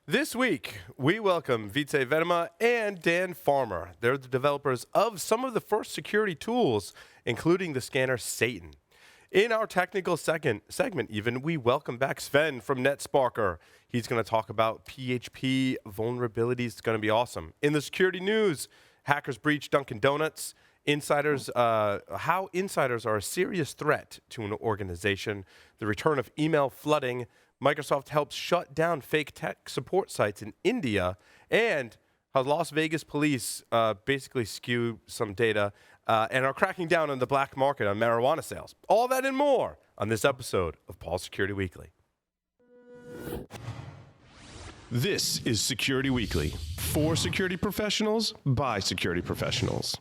This week, we welcome Wietse Venema and Dan Farmer. They're the developers of some of the first security tools, including the scanner Satan. In our technical segment, we welcome back Sven from NetSparker. He's going to talk about PHP vulnerabilities. It's going to be awesome. In the security news, hackers breach Dunkin' Donuts. How insiders are a serious threat to an organization. The return of email flooding. Microsoft helps shut down fake tech support sites in India, and how Las Vegas police basically skew some data and are cracking down on the black market on marijuana sales. All that and more on this episode of Paul's Security Weekly. This is Security Weekly, for security professionals, by security professionals.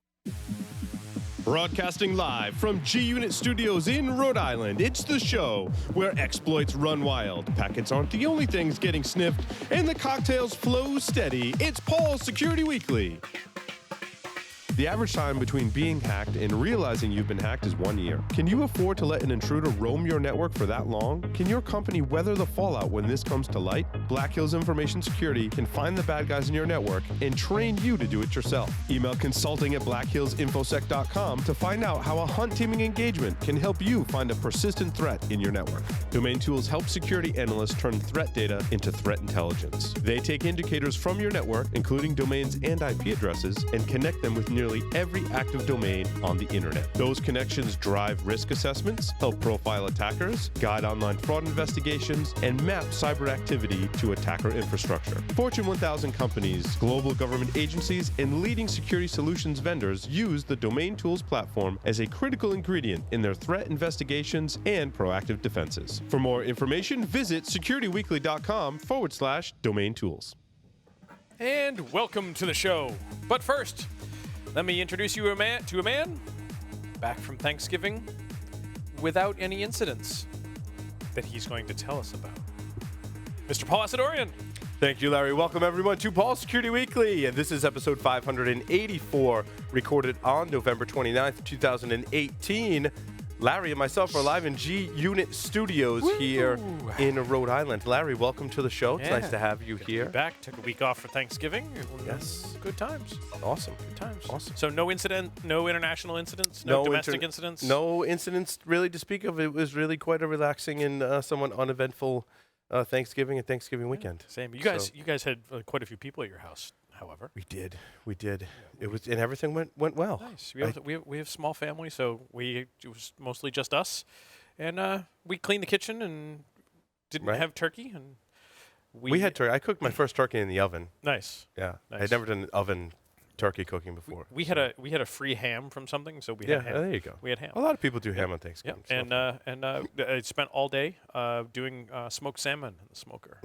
Broadcasting live from G-Unit Studios in Rhode Island, it's the show where exploits run wild, packets aren't the only things getting sniffed, and the cocktails flow steady. It's Paul's Security Weekly. The average time between being hacked and realizing you've been hacked is 1 year. Can you afford to let an intruder roam your network for that long? Can your company weather the fallout when this comes to light? Black Hills Information Security can find the bad guys in your network and train you to do it yourself. Email consulting@blackhillsinfosec.com to find out how a hunt teaming engagement can help you find a persistent threat in your network. Domain Tools help security analysts turn threat data into threat intelligence. They take indicators from your network, including domains and IP addresses, and connect them with nearly every active domain on the internet. Those connections drive risk assessments, help profile attackers, guide online fraud investigations, and map cyber activity to attacker infrastructure. Fortune 1000 companies, global government agencies, and leading security solutions vendors use the Domain Tools platform as a critical ingredient in their threat investigations and proactive defenses. For more information, visit securityweekly.com/domain tools. And welcome to the show. But first, let me introduce you to a man back from Thanksgiving without any incidents that he's going to tell us about. Mr. Paul Asadorian. Thank you, Larry. Welcome, everyone, to Paul's Security Weekly. And this is episode 584, recorded on November 29th, 2018. Larry and myself are live in G-Unit Studios here in Rhode Island. Larry, welcome to the show. It's nice to have you here. To be back. Took a week off for Thanksgiving. Yes. Good times. Awesome. Good times. Awesome. So no international incidents, no domestic incidents? No incidents really to speak of. It was really quite a relaxing and somewhat uneventful Thanksgiving and Thanksgiving weekend. Same. You guys had quite a few people at your house, however. We did. It was, and everything went well. Nice. We have small family, so it was mostly just us, and we cleaned the kitchen and didn't have turkey, and we had turkey. I cooked my first turkey in the oven. Nice. Yeah, nice. I'd never done oven turkey cooking before. We had a free ham from something, so we had ham. There you go. We had ham. A lot of people do ham on Thanksgiving. Yeah. And I spent all day doing smoked salmon in the smoker.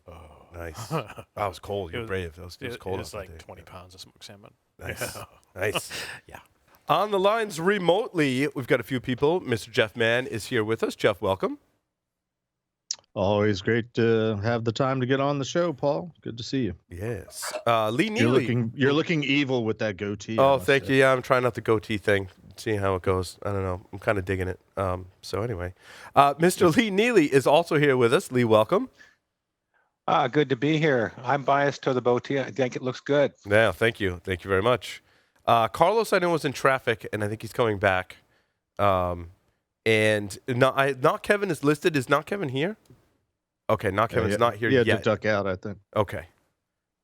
Oh, nice. That was cold. You're brave. It was cold. It was like 20 pounds of smoked salmon. Nice. Nice. Yeah. On the lines remotely, we've got a few people. Mr. Jeff Mann is here with us. Jeff, welcome. Always great to have the time to get on the show, Paul. Good to see you. Yes. Lee Neely. You're looking evil with that goatee. Oh, thank you. Yeah, I'm trying out the goatee thing. Seeing how it goes. I don't know. I'm kind of digging it. So anyway, Mr. Lee Neely is also here with us. Lee, welcome. Good to be here. I'm biased to the goatee. I think it looks good. Yeah, thank you. Thank you very much. Carlos, I know, was in traffic, and I think he's coming back. And not Kevin is listed. Is not Kevin here? Okay, not Kevin's not here yet. Yeah, to duck out, I think. Okay.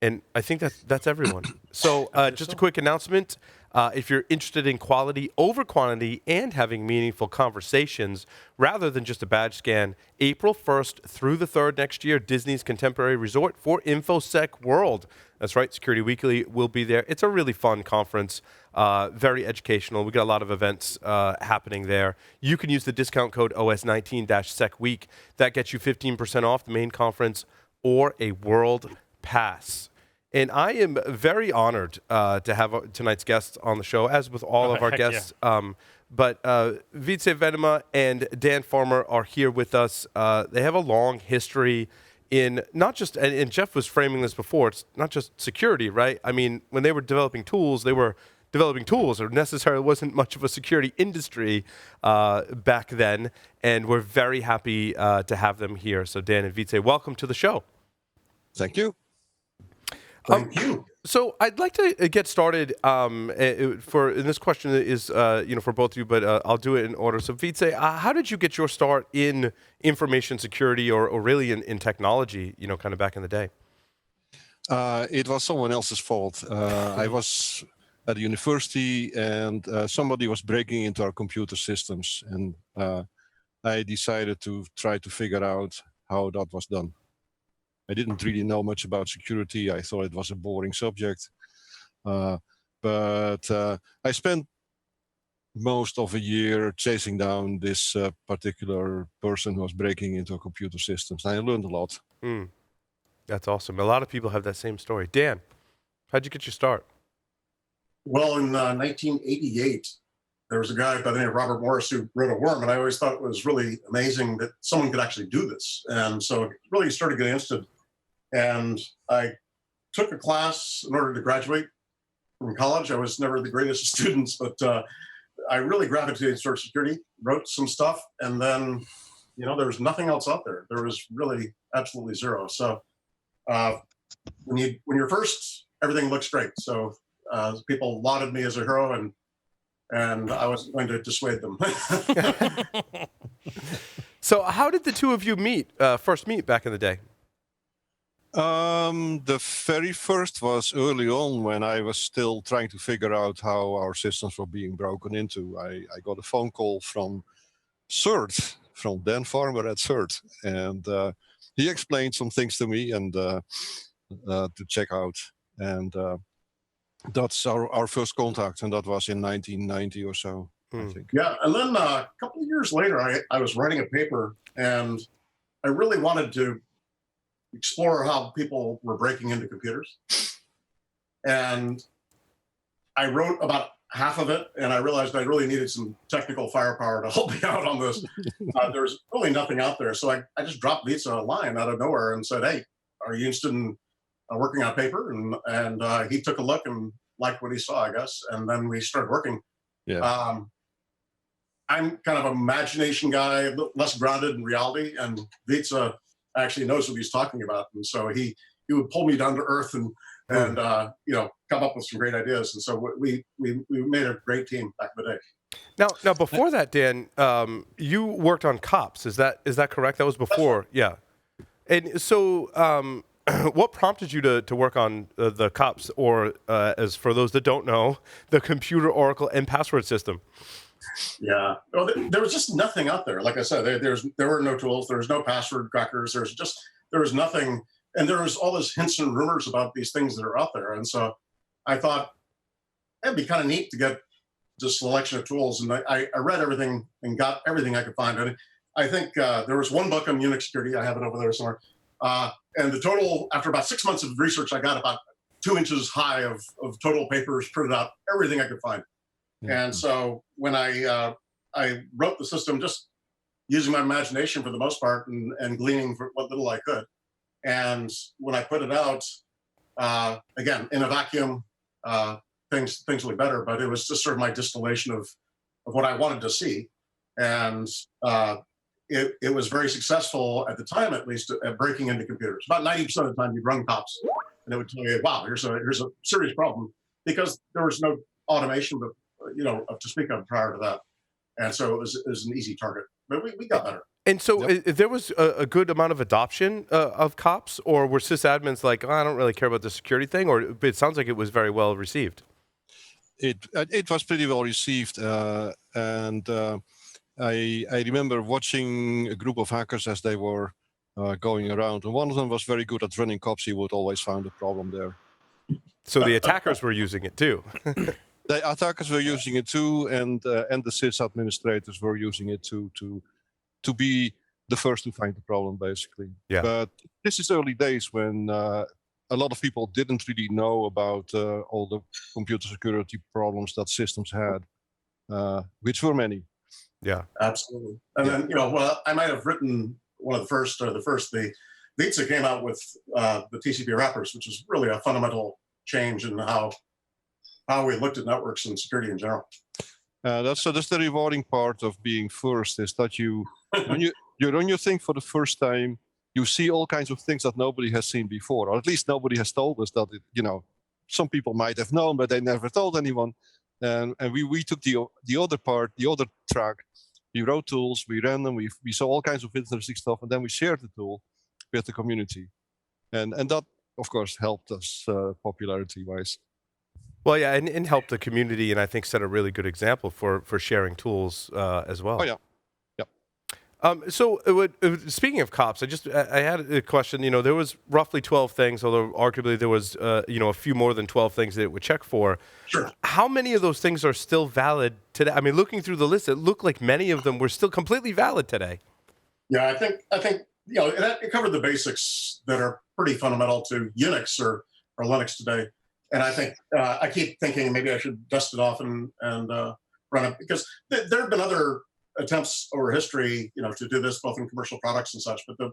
And I think that's everyone. So just a quick announcement. If you're interested in quality over quantity and having meaningful conversations rather than just a badge scan, April 1st through the 3rd next year, Disney's Contemporary Resort for InfoSec World. That's right, Security Weekly will be there. It's a really fun conference, very educational. We got a lot of events happening there. You can use the discount code OS19-SecWeek. That gets you 15% off the main conference or a world pass. And I am very honored to have tonight's guests on the show, as with all of our guests. Yeah. But Wietse Venema and Dan Farmer are here with us. They have a long history in not just, and Jeff was framing this before, it's not just security, right? I mean, when they were developing tools, they were developing tools. There necessarily wasn't much of a security industry back then, and we're very happy to have them here. So Dan and Wietse, welcome to the show. Thank you. Thank you. So I'd like to get started. In this question is for both of you, but I'll do it in order. So Vijay, how did you get your start in information security, or really in technology? Kind of back in the day. It was someone else's fault. I was at a university, and somebody was breaking into our computer systems, and I decided to try to figure out how that was done. I didn't really know much about security. I thought it was a boring subject. But I spent most of a year chasing down this particular person who was breaking into computer systems. And I learned a lot. That's awesome. A lot of people have that same story. Dan, how'd you get your start? Well, in 1988, there was a guy by the name of Robert Morris who wrote a worm, and I always thought it was really amazing that someone could actually do this. And so it really started getting interested. And I took a class in order to graduate from college. I was never the greatest of students, but I really gravitated towards security, wrote some stuff, and then, there was nothing else out there. There was really absolutely zero. So when you're first, everything looks great. So people lauded me as a hero, and I wasn't going to dissuade them. So how did the two of you first meet back in the day? The very first was early on when I was still trying to figure out how our systems were being broken into. I got a phone call from CERT, from Dan Farmer at CERT, and he explained some things to me and to check out. And that's our first contact, and that was in 1990 or so, I think. Yeah, and then a couple of years later, I was writing a paper, and I really wanted to explore how people were breaking into computers. And I wrote about half of it, and I realized I really needed some technical firepower to help me out on this. There's really nothing out there. So I just dropped Wietse a line out of nowhere and said, hey, are you interested in working on paper? And he took a look and liked what he saw, I guess. And then we started working. Yeah. I'm kind of an imagination guy, a little less grounded in reality, and Wietse actually knows what he's talking about. And so he would pull me down to earth and come up with some great ideas. And so we made a great team back in the day. Now before that, Dan, you worked on COPS. Is that correct? That was before. Yeah. And so what prompted you to work on the COPS, or as for those that don't know, the Computer Oracle and Password System? Yeah, well, there was just nothing out there. Like I said, there were no tools. There was no password crackers. There was nothing, and there was all this hints and rumors about these things that are out there. And so I thought it'd be kind of neat to get just selection of tools. And I read everything and got everything I could find. And I think there was one book on Unix security. I have it over there somewhere. And the total, after about 6 months of research, I got about 2 inches high of total papers, printed out everything I could find. And so when I wrote the system, just using my imagination for the most part, and gleaning for what little I could. And when I put it out, again, in a vacuum, things look better, but it was just sort of my distillation of what I wanted to see. And it was very successful at the time, at least, at breaking into computers. About 90% of the time you'd run COPS, and it would tell you, wow, here's a serious problem, because there was no automation, but to speak of prior to that. And so it was an easy target, but we got better. And so there was a good amount of adoption of COPS, or were sysadmins like, I don't really care about the security thing, or it sounds like it was very well received? It was pretty well received, and I remember watching a group of hackers as they were going around, and one of them was very good at running COPS. He would always find a problem there. So the attackers were using it too. The attackers were using it too, and the sys administrators were using it to be the first to find the problem, basically. Yeah. But this is early days when a lot of people didn't really know about all the computer security problems that systems had, which were many. Yeah, absolutely. And then, I might have written one of the first, the Wietse came out with the TCP wrappers, which is really a fundamental change in how we looked at networks and security in general. That's the rewarding part of being first, is that you when you run your thing for the first time, you see all kinds of things that nobody has seen before, or at least nobody has told us that some people might have known, but they never told anyone. And we took the other part, the other track. We wrote tools, we ran them, we saw all kinds of interesting stuff, and then we shared the tool with the community. And that, of course, helped us popularity-wise. Well, yeah, and helped the community, and I think set a really good example for sharing tools as well. Oh, yeah. So, speaking of cops, I had a question. There was roughly 12 things, although arguably there was a few more than 12 things that it would check for. Sure. How many of those things are still valid today? I mean, looking through the list, it looked like many of them were still completely valid today. Yeah, I think it covered the basics that are pretty fundamental to Unix or Linux today. And I think I keep thinking maybe I should dust it off and run it, because there have been other attempts over history, to do this both in commercial products and such. But the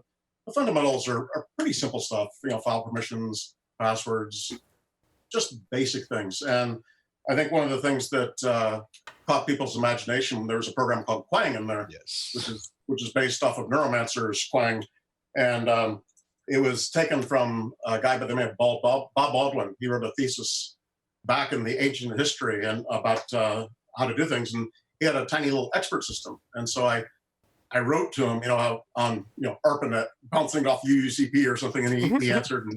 fundamentals are pretty simple stuff. File permissions, passwords, just basic things. And I think one of the things that caught people's imagination, there was a program called Quang in there, Yes. which is based off of Neuromancer's Quang, and it was taken from a guy by the name of Bob Baldwin. He wrote a thesis back in the ancient history and about how to do things, and he had a tiny little expert system. And so I wrote to him, on ARPANET, bouncing off UUCP or something, and he answered, and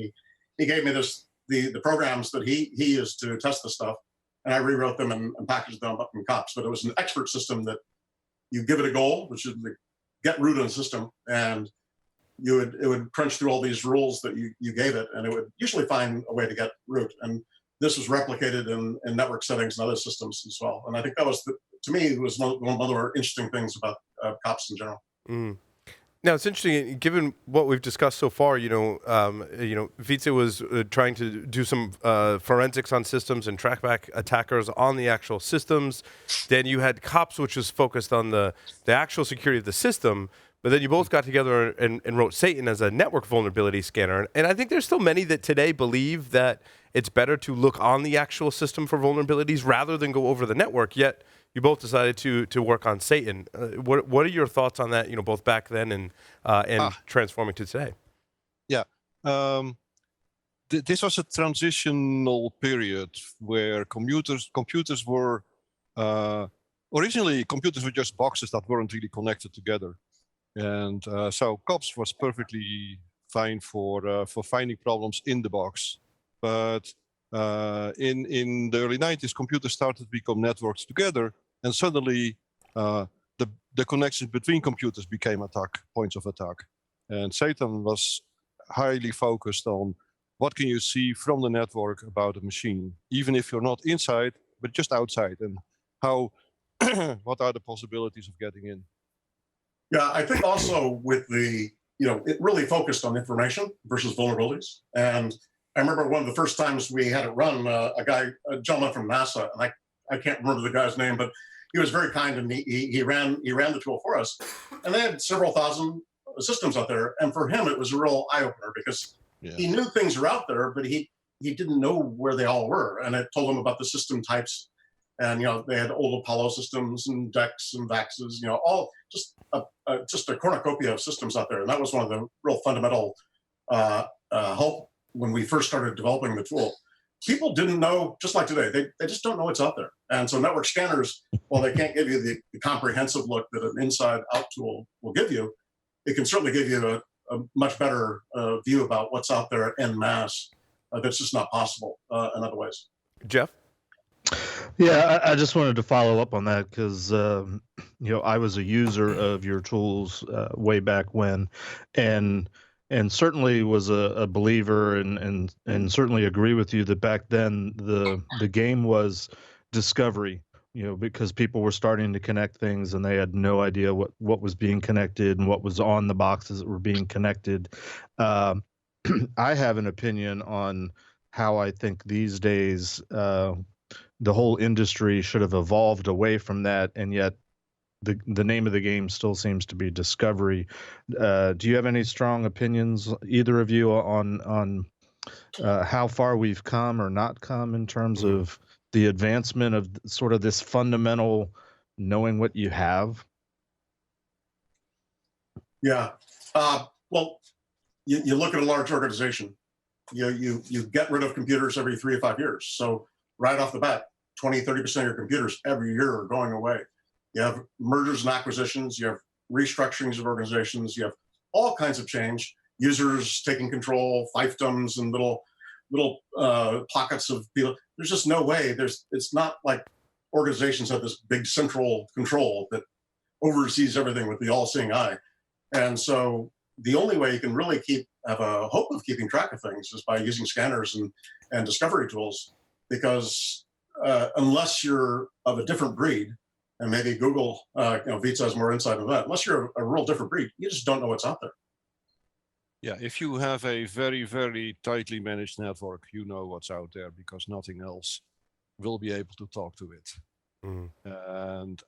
he gave me the programs that he used to test the stuff, and I rewrote them and packaged them up in COPS. But it was an expert system that you give it a goal, which is the get root in the system, and it would crunch through all these rules that you gave it, and it would usually find a way to get root. And this was replicated in network settings and other systems as well. And I think that was, to me, it was one of the more interesting things about COPS in general. Mm. Now, it's interesting, given what we've discussed so far, Wietse was trying to do some forensics on systems and track back attackers on the actual systems. Then you had COPS, which was focused on the actual security of the system. But then you both got together and wrote Satan as a network vulnerability scanner. And I think there's still many that today believe that it's better to look on the actual system for vulnerabilities rather than go over the network. Yet you both decided to work on Satan. What are your thoughts on that? Both back then and transforming to today. Yeah, this was a transitional period where computers were originally computers were just boxes that weren't really connected together, and so COPS was perfectly fine for finding problems in the box. But in the early 90s, computers started to become networked together, and suddenly the connections between computers became points of attack. And Satan was highly focused on what can you see from the network about a machine, even if you're not inside, but just outside, and what are the possibilities of getting in? Yeah, I think also with it really focused on information versus vulnerabilities. And I remember one of the first times we had it run, a gentleman from NASA, and I can't remember the guy's name, but he was very kind, and he ran the tool for us. And they had several thousand systems out there, and for him it was a real eye opener, because he knew things were out there, but he didn't know where they all were. And it told him about the system types, and they had old Apollo systems and DEX and VAXes, all just a cornucopia of systems out there. And that was one of the real fundamental hope when we first started developing the tool. People didn't know, just like today, they just don't know what's out there. And so network scanners, while they can't give you the comprehensive look that an inside-out tool will give you, it can certainly give you a much better view about what's out there en masse. That's just not possible in other ways. Jeff? Yeah, I just wanted to follow up on that because, I was a user of your tools way back when, and certainly was a believer and certainly agree with you that back then the game was discovery, because people were starting to connect things and they had no idea what was being connected and what was on the boxes that were being connected. I have an opinion on how I think these days the whole industry should have evolved away from that, and yet the name of the game still seems to be discovery. Do you have any strong opinions, either of you, on how far we've come or not come in terms of the advancement of sort of this fundamental knowing what you have? Yeah. Well, you look at a large organization, you get rid of computers every 3 to 5 years. So right off the bat, 20-30% of your computers every year are going away. You have mergers and acquisitions, you have restructurings of organizations, you have all kinds of change, users taking control, fiefdoms and little pockets of people. There's just no way. It's not like organizations have this big central control that oversees everything with the all-seeing eye. And so the only way you can really have a hope of keeping track of things is by using scanners and discovery tools, because unless you're of a different breed, and maybe Google, Wietse has more insight on that, unless you're a real different breed, you just don't know what's out there. Yeah, if you have a very, very tightly managed network, you know what's out there because nothing else will be able to talk to it. Mm. And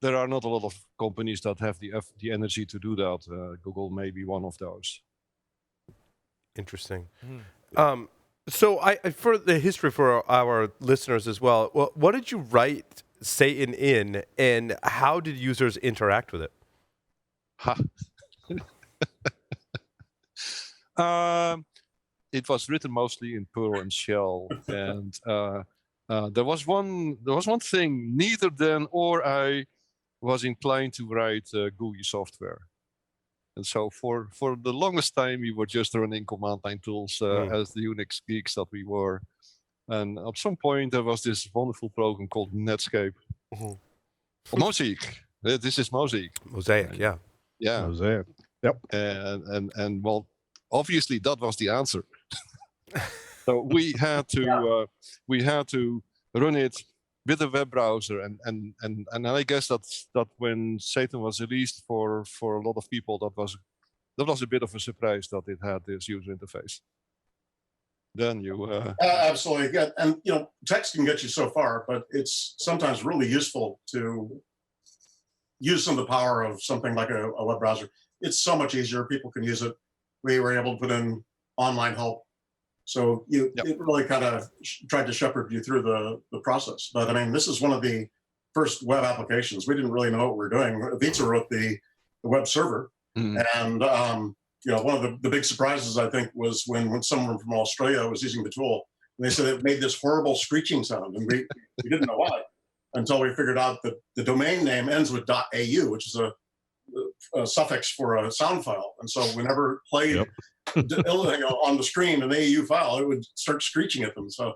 there are not a lot of companies that have the energy to do that. Google may be one of those. Interesting. So for the history for our listeners as well, what did you write Satan in, and how did users interact with it? It was written mostly in Perl and Shell, and there was one thing. Neither Dan or I was inclined to write GUI software, and so for the longest time we were just running command line tools as the Unix geeks that we were. And at some point there was this wonderful program called Netscape. Or Mosaic. This is Mosaic. Mosaic, yeah. Yeah. Mosaic. Yep. And well, obviously that was the answer. So we had to run it with a web browser, and I guess that when Satan was released for a lot of people, that was a bit of a surprise that it had this user interface. Then you absolutely, yeah. And text can get you so far, but it's sometimes really useful to use some of the power of something like a web browser. It's so much easier. People can use it. We were able to put in online help, so it really kind of tried to shepherd you through the process. But I mean, this is one of the first web applications. We didn't really know what we were doing. Wietse wrote the web server, and one of the big surprises, I think, was when someone from Australia was using the tool, and they said it made this horrible screeching sound, and we didn't know why until we figured out that the domain name ends with .au, which is a suffix for a sound file. And so whenever played on the screen an AU file, it would start screeching at them. So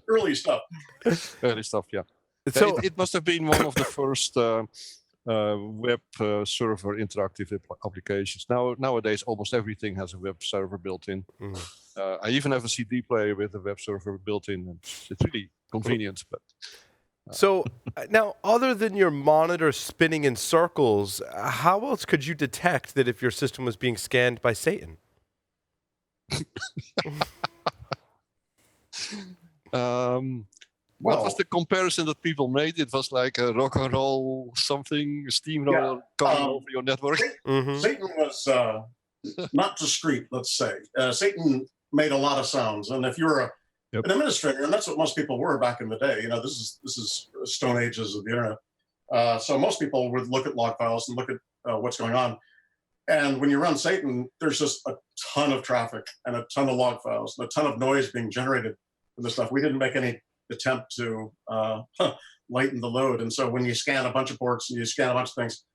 early stuff. Early stuff, yeah. So it must have been one of the first web server interactive applications. Nowadays, almost everything has a web server built in. I even have a CD player with a web server built in. It's really convenient. But so now, other than your monitor spinning in circles, how else could you detect that if your system was being scanned by Satan? What was the comparison that people made? It was like a rock and roll something, a steamroller coming over your network. Satan was not discreet, let's say. Satan made a lot of sounds, and if you were an administrator, and that's what most people were back in the day. This is stone ages of the internet. So most people would look at log files and look at what's going on. And when you run Satan, there's just a ton of traffic and a ton of log files and a ton of noise being generated from this stuff. We didn't make any attempt to lighten the load. And so when you scan a bunch of ports and you scan a bunch of things,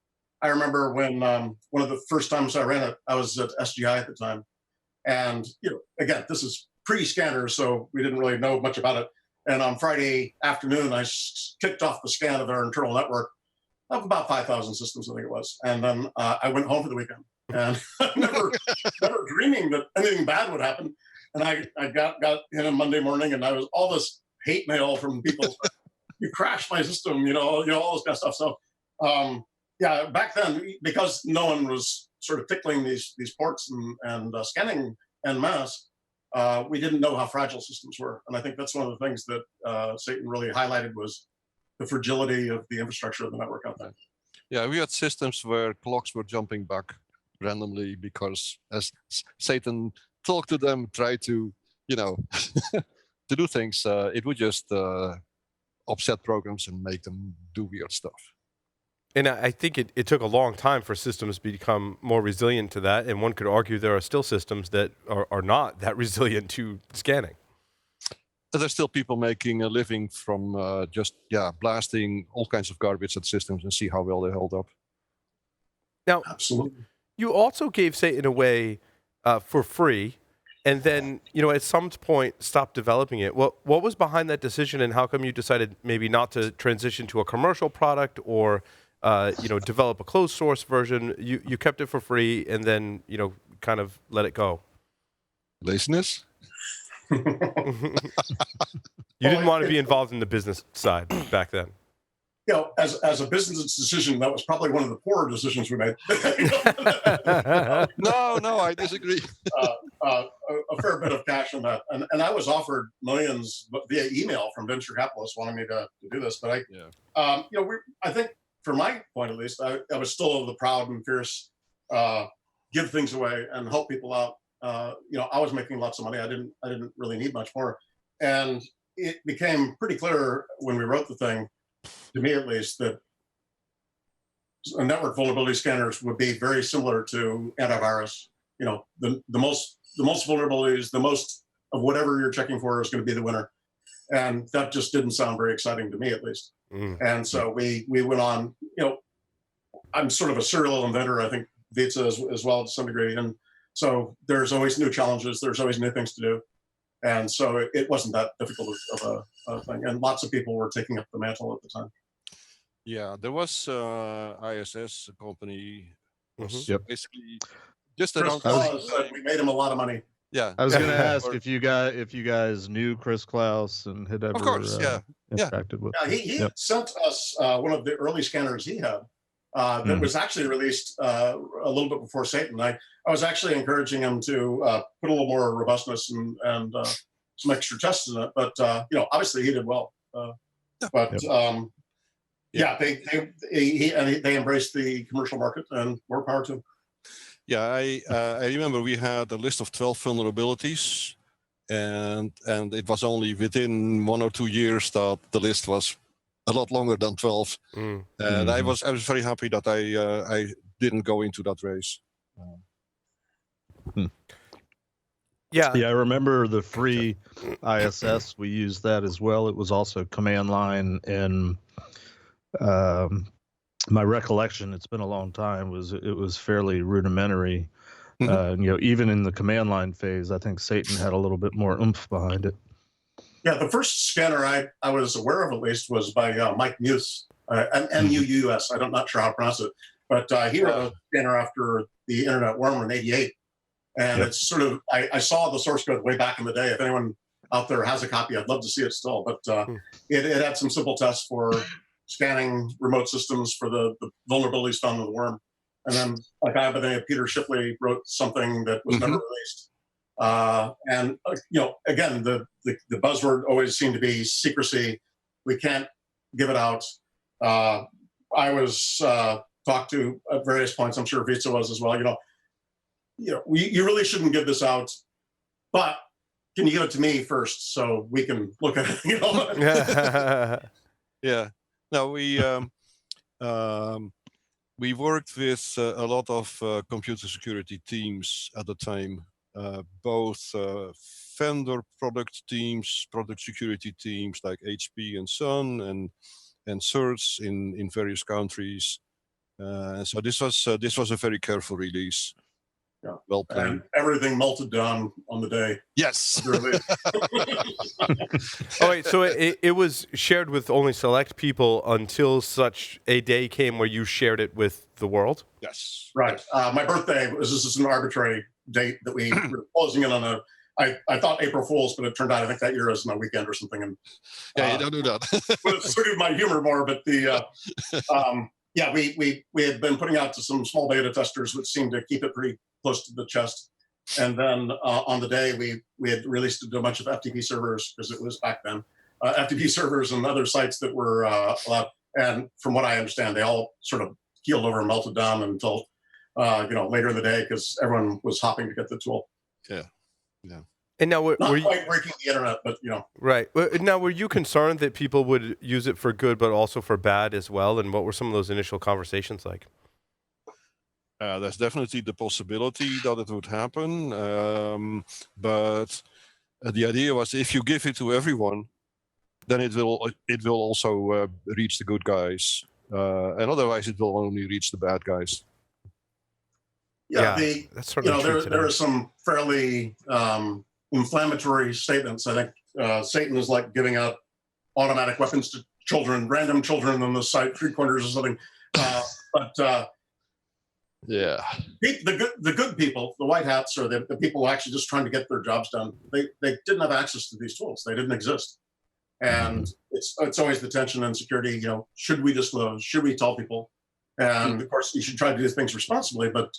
I remember when one of the first times I ran it, I was at SGI at the time. And, again, this is pre-scanner, so we didn't really know much about it. And on Friday afternoon, I kicked off the scan of their internal network of about 5,000 systems, I think it was. And then I went home for the weekend, and never dreaming that anything bad would happen. And I got in on Monday morning, and I was all this hate mail from people. You crashed my system, all this kind of stuff. So, back then, because no one was sort of tickling these ports and scanning en masse, we didn't know how fragile systems were. And I think that's one of the things that Satan really highlighted was the fragility of the infrastructure of the network out there. Yeah, we had systems where clocks were jumping back randomly because as Satan talked to them, tried to, to do things, it would just upset programs and make them do weird stuff. And I think it took a long time for systems to become more resilient to that. And one could argue there are still systems that are not that resilient to scanning. There's still people making a living from just blasting all kinds of garbage at systems and see how well they hold up. Now, Absolutely. you also gave Satan away for free, and then at some point stopped developing it. What was behind that decision, and how come you decided maybe not to transition to a commercial product or develop a closed source version? You kept it for free, and then kind of let it go. Laziness. You didn't want to be involved in the business side back then. As a business decision, that was probably one of the poorer decisions we made. No, I disagree. A fair bit of cash on that, and I was offered millions via email from venture capitalists wanting me to do this, but I think from my point at least, I was still of the proud and fierce, give things away and help people out. I was making lots of money. I didn't really need much more, and it became pretty clear when we wrote the thing, to me at least, that network vulnerability scanners would be very similar to antivirus. The most vulnerabilities, the most of whatever you're checking for is going to be the winner, and that just didn't sound very exciting to me at least. And so we went on. I'm sort of a serial inventor. I think Wietse as well to some degree, and so there's always new challenges. There's always new things to do. And so it wasn't that difficult of a thing. And lots of people were taking up the mantle at the time. Yeah, there was ISS, a company, was Yep. basically just Chris around. Claus said we made him a lot of money. Yeah, I was going to ask if you guys knew Chris Klaus and had ever of course, interacted with. Yeah, he sent us one of the early scanners he had that was actually released a little bit before Satan. I was actually encouraging him to put a little more robustness and some extra tests in it. But obviously he did well. They embraced the commercial market, and more power to them. Yeah, I remember we had a list of 12 vulnerabilities, and it was only within 1 or 2 years that the list was a lot longer than 12. And I was very happy that I didn't go into that race. Yeah, I remember the free ISS. We used that as well. It was also command line, and my recollection, it's been a long time, it was fairly rudimentary. Even in the command line phase, I think Satan had a little bit more oomph behind it. Yeah, the first scanner I was aware of, at least, was by Mike Muse, M-U-U-S. I'm not sure how to pronounce it, but he wrote a scanner after the Internet Worm in '88. And it's sort of, I saw the source code way back in the day. If anyone out there has a copy, I'd love to see it still. But it had some simple tests for scanning remote systems for the vulnerabilities found in the worm. And then a guy by the name of Peter Shipley wrote something that was never released. Again, the buzzword always seemed to be secrecy. We can't give it out. I was talked to at various points. I'm sure Wietse was as well. You really shouldn't give this out, but can you give it to me first so we can look at it? Yeah. No, we worked with a lot of computer security teams at the time, both vendor product teams, product security teams like HP and Sun, and certs in various countries. So this was a very careful release. Yeah. Well planned. And everything melted down on the day. Yes. Oh wait, so it was shared with only select people until such a day came where you shared it with the world? Yes. Right. My birthday was just an arbitrary date that we were closing in on I thought April Fool's, but it turned out I think that year was my weekend or something. And you don't do that. but it suited my humor more. But we had been putting out to some small beta testers, which seemed to keep it pretty close to the chest. And then on the day, we had released it to a bunch of FTP servers, because it was back then, FTP servers and other sites that were allowed. And from what I understand, they all sort of keeled over and melted down until later in the day, because everyone was hopping to get the tool. Yeah. And now, Not were you, quite breaking the internet, but right. Now, were you concerned that people would use it for good, but also for bad as well? And what were some of those initial conversations like? There's definitely the possibility that it would happen, but the idea was if you give it to everyone, then it will also reach the good guys, and otherwise it will only reach the bad guys. That's sort of true today. there are some fairly inflammatory statements. I think Satan is like giving out automatic weapons to children, random children on the side street corners or something. But yeah, the good people, the white hats, or the people who actually just trying to get their jobs done, they didn't have access to these tools. They didn't exist. And it's always the tension and security, should we disclose? Should we tell people? And of course, you should try to do things responsibly. But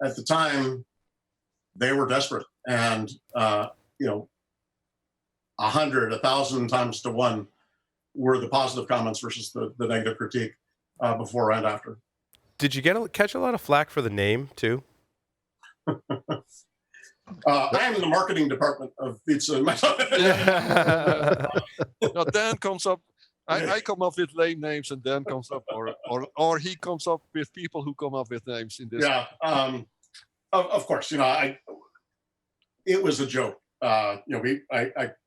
at the time, they were desperate. And, 100, 1,000 times to one were the positive comments versus the negative critique before and after. Did you catch a lot of flack for the name, too? I am in the marketing department of Wietse. Now Dan comes up. I come up with lame names, and Dan comes up, or he comes up with people who come up with names in this. Yeah, of course. It was a joke. The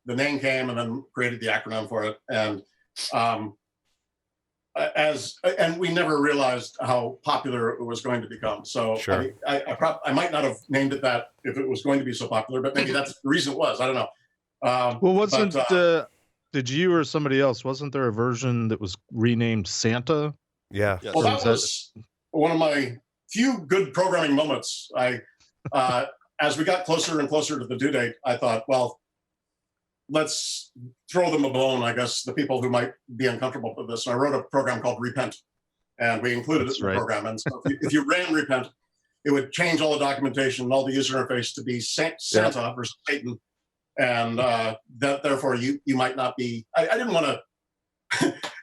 name came, and then created the acronym for it, and and we never realized how popular it was going to become. So sure. I might not have named it that if it was going to be so popular, but maybe that's the reason it was. I don't know. Well, did you or somebody else, wasn't there a version that was renamed Santa? Yeah. Well, that was one of my few good programming moments. As we got closer and closer to the due date, I thought, well, let's throw them a bone, I guess, the people who might be uncomfortable with this. And I wrote a program called Repent, and we included it in the program. And so if you ran Repent, it would change all the documentation and all the user interface to be Santa versus Satan. And that therefore you might not be, I didn't want to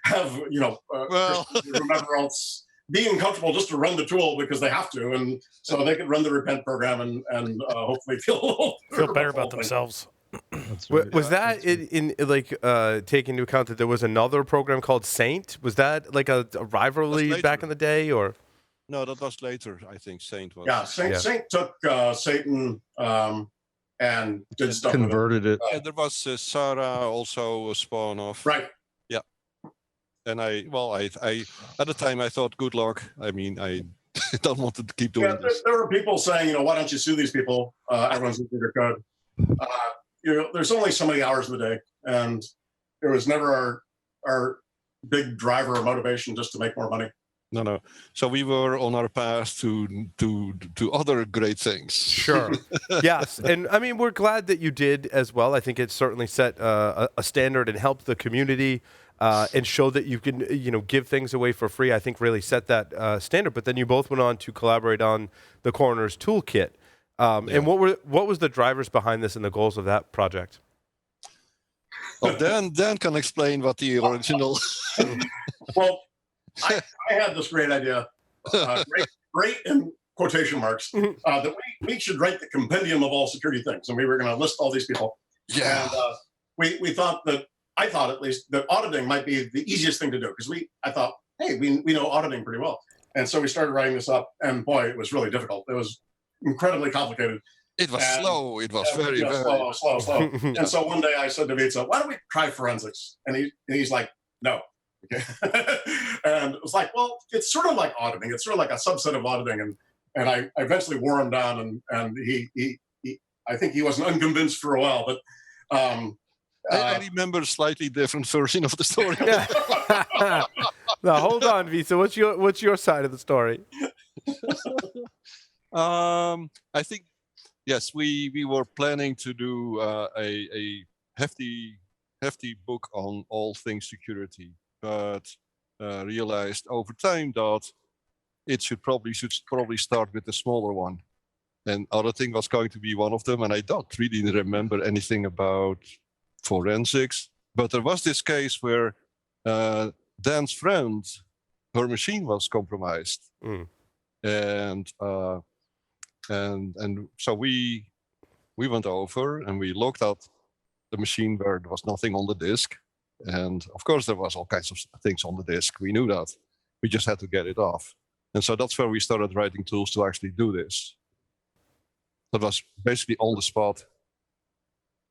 have, remember else being comfortable just to run the tool because they have to. And so they could run the Repent program and hopefully feel better about themselves. Was that take into account that there was another program called Saint? Was that like a rivalry back in the day, or? No, that was later. I think Saint was. Yeah, Saint took Satan and did stuff. Converted it. And there was Sarah, also a spawn of. Right. Yeah. And I at the time I thought, good luck. I mean, I don't want to keep doing this. There were people saying, why don't you sue these people? Everyone's using their code. There's only so many hours in the day, and it was never our big driver or motivation just to make more money. No. So we were on our path to other great things. Sure. Yes. And I mean, we're glad that you did as well. I think it certainly set a standard and helped the community and showed that you can, give things away for free. I think really set that standard. But then you both went on to collaborate on the Coroner's Toolkit. And what was the drivers behind this and the goals of that project? Well, Dan can explain what the original. Well, I had this great idea, great in quotation marks, that we should write the compendium of all security things, and we were going to list all these people. Yeah. And we thought that, I thought at least, that auditing might be the easiest thing to do, because I thought, hey, we know auditing pretty well. And so we started writing this up, and boy, it was really difficult. It was incredibly complicated. It was slow. It was very slow. And so one day I said to Wietse, why don't we try forensics? And he's like, no. Okay. And it was like, well, it's sort of like auditing. It's sort of like a subset of auditing. And I eventually wore him down, and he I think he wasn't unconvinced for a while, but I remember a slightly different version of the story. Now hold on, Wietse. What's your side of the story? I think yes, we were planning to do a hefty book on all things security, but realized over time that it should probably start with the smaller one, and auditing was going to be one of them. And I don't really remember anything about forensics, but there was this case where Dan's friend, her machine was compromised, and so we we went over and we looked at the machine where there was nothing on the disk. And of course, there was all kinds of things on the disk. We knew that. We just had to get it off. And so that's where we started writing tools to actually do this. That was basically on the spot.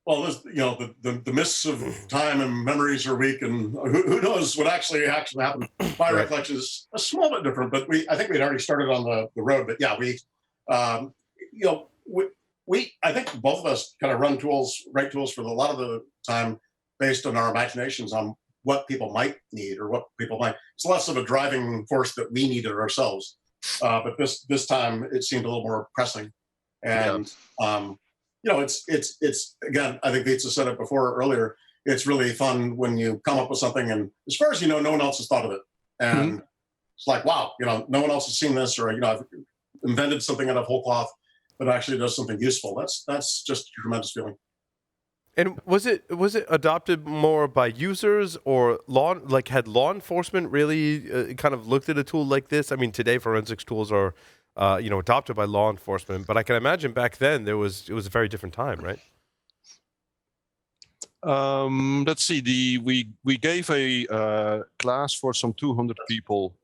Well, the mists of time and memories are weak, and who knows what actually happened. My recollection is a small bit different, but I think we'd already started on the road. But yeah, I think both of us kind of write tools for a lot of the time based on our imaginations on what people might need or what people might. It's less of a driving force that we needed ourselves. But this time it seemed a little more pressing, and. It's again, I think Wietse said it earlier, it's really fun when you come up with something and as far as you know, no one else has thought of it. And it's like, wow, no one else has seen this, or, I've invented something out of whole cloth that actually does something useful. That's just a tremendous feeling. And was it adopted more by users or had law enforcement really kind of looked at a tool like this? I mean, today forensics tools are adopted by law enforcement, but I can imagine back then it was a very different time, right? Let's see. We gave a class for some 200 people,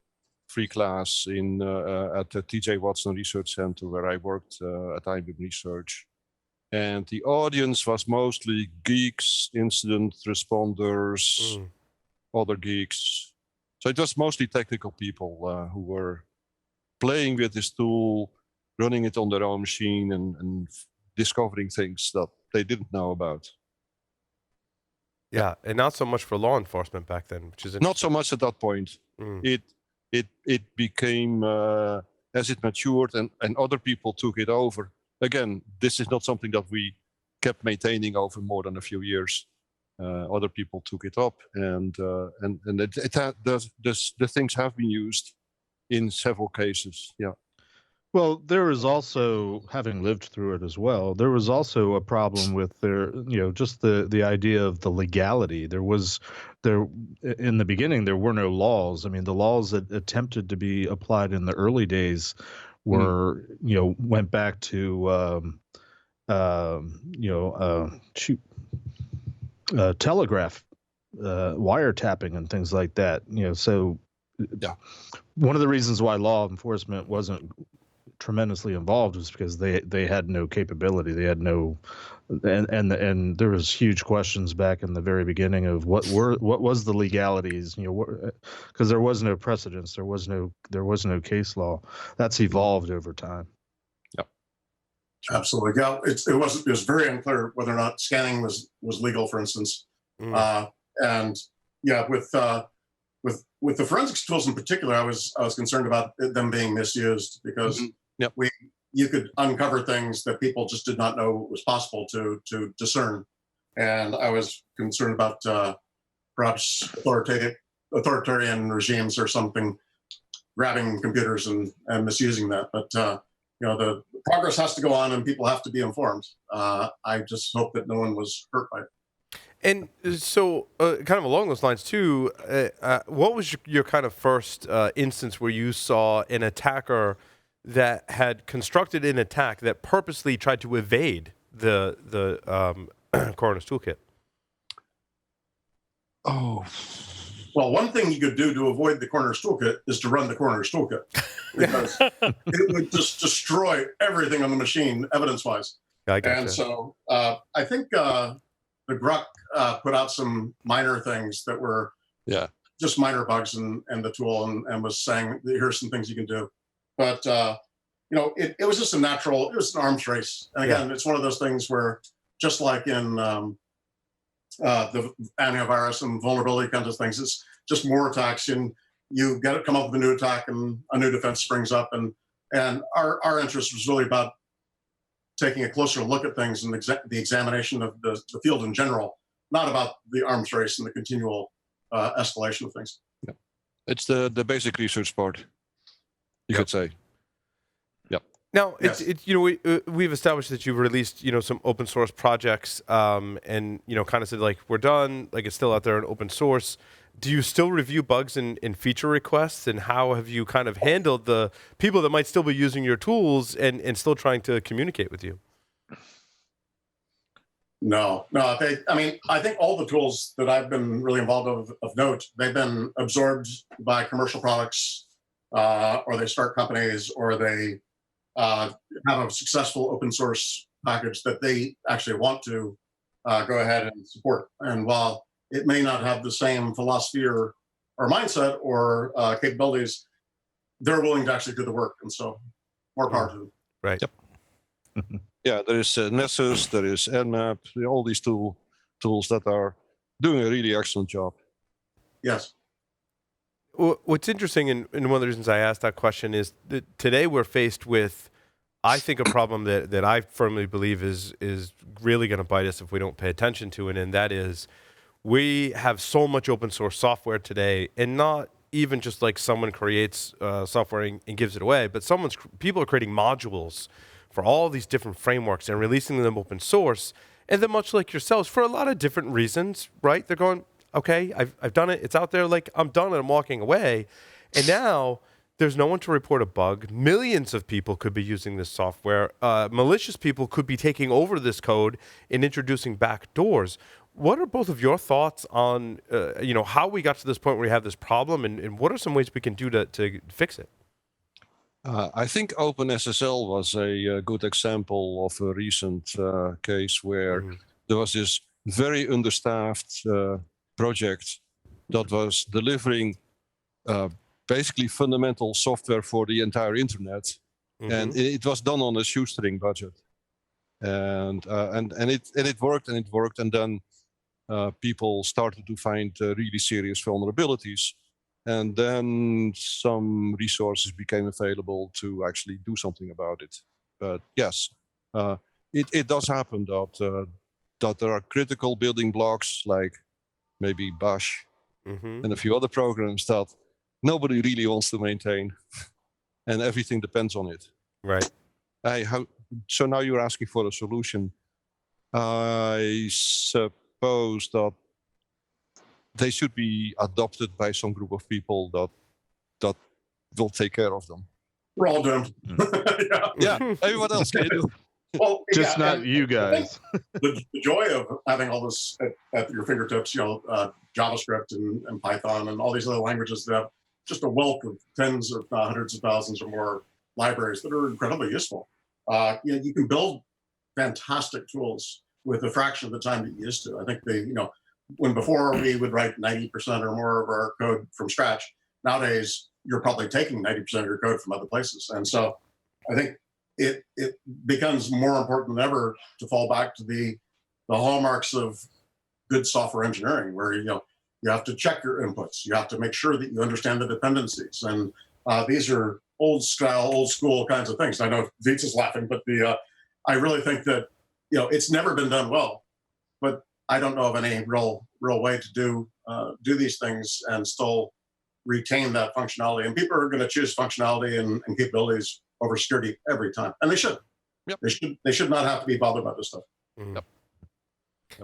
free class at the TJ Watson Research Center where I worked at IBM Research, and the audience was mostly geeks, incident responders, other geeks. So it was mostly technical people who were playing with this tool, running it on their own machine, and discovering things that they didn't know about. Yeah, and not so much for law enforcement back then, which is not so much at that point. It became as it matured and other people took it over. Again, this is not something that we kept maintaining over more than a few years. Other people took it up, and the things have been used in several cases. Yeah. Well, there was also, having lived through it as well, there was also a problem with just the idea of the legality. In the beginning, there were no laws. I mean, the laws that attempted to be applied in the early days were, went back to, telegraph, wiretapping and things like that. So yeah. One of the reasons why law enforcement wasn't tremendously involved was because they had no capability. They had no, and there was huge questions back in the very beginning of what was the legalities, because there was no precedence, there was no case law. That's evolved over time. Yep. Absolutely. Yeah, it was very unclear whether or not scanning was legal, for instance. And yeah, with the forensics tools in particular, I was concerned about them being misused because you could uncover things that people just did not know was possible to discern, and I was concerned about perhaps authoritarian regimes or something grabbing computers and misusing that. But the progress has to go on, and people have to be informed. I just hope that no one was hurt by it. And so, kind of along those lines too, what was your kind of first instance where you saw an attacker that had constructed an attack that purposely tried to evade the coroner's toolkit? Oh, well, one thing you could do to avoid the coroner's toolkit is to run the coroner's toolkit, because it would just destroy everything on the machine, evidence-wise. And so, I think the Gruck put out some minor things that were just minor bugs in the tool, and was saying, here's some things you can do. But, it was just it was an arms race. And again, it's one of those things where, just like in the antivirus and vulnerability kinds of things, it's just more attacks, and you come up with a new attack and a new defense springs up. And our interest was really about taking a closer look at things and the examination of the field in general, not about the arms race and the continual escalation of things. Yeah. It's the basic research part, you could say. Yep. Now, we've established that you've released, some open source projects, and, kind of said, like, we're done, like, it's still out there in open source. Do you still review bugs and feature requests, and how have you kind of handled the people that might still be using your tools and still trying to communicate with you? No. I think all the tools that I've been really involved of note, they've been absorbed by commercial products, or they start companies, or they have a successful open source package that they actually want to go ahead and support. And while it may not have the same philosophy or mindset or capabilities, they're willing to actually do the work. And so more power to them. Right. Yep. Yeah, there is Nessus, there is Nmap, all these tools that are doing a really excellent job. Yes. What's interesting, and one of the reasons I asked that question is that today we're faced with, I think, a problem that I firmly believe is really going to bite us if we don't pay attention to it, and that is we have so much open source software today, and not even just like someone creates software and gives it away, but people are creating modules for all these different frameworks and releasing them open source. And then much like yourselves, for a lot of different reasons, right? They're going, okay, I've done it. It's out there. Like, I'm done and I'm walking away. And now there's no one to report a bug. Millions of people could be using this software. Malicious people could be taking over this code and introducing back doors. What are both of your thoughts on, how we got to this point where we have this problem, and what are some ways we can do to fix it? I think OpenSSL was a good example of a recent case where there was this very understaffed project that was delivering basically fundamental software for the entire internet, and it was done on a shoestring budget, and it worked, and then people started to find really serious vulnerabilities. And then some resources became available to actually do something about it. But yes, it does happen that there are critical building blocks like maybe Bash and a few other programs that nobody really wants to maintain, and everything depends on it. Right. So now you're asking for a solution. I suppose that they should be adopted by some group of people that will take care of them. We're all doomed. Yeah. Everyone else can do. Well, Just not you guys. The joy of having all this at your fingertips, JavaScript and Python and all these other languages that have just a wealth of tens of hundreds of thousands or more libraries that are incredibly useful. You can build fantastic tools with a fraction of the time that you used to. I think when before we would write 90% or more of our code from scratch, nowadays you're probably taking 90% of your code from other places. And so I think it becomes more important than ever to fall back to the hallmarks of good software engineering, where you have to check your inputs, you have to make sure that you understand the dependencies, and these are old school kinds of things. I know Wietse is laughing, but I really think that it's never been done well, but I don't know of any real way to do these things and still retain that functionality. And people are going to choose functionality and capabilities over security every time, and they should. Yep. They should not have to be bothered about this stuff. Yep.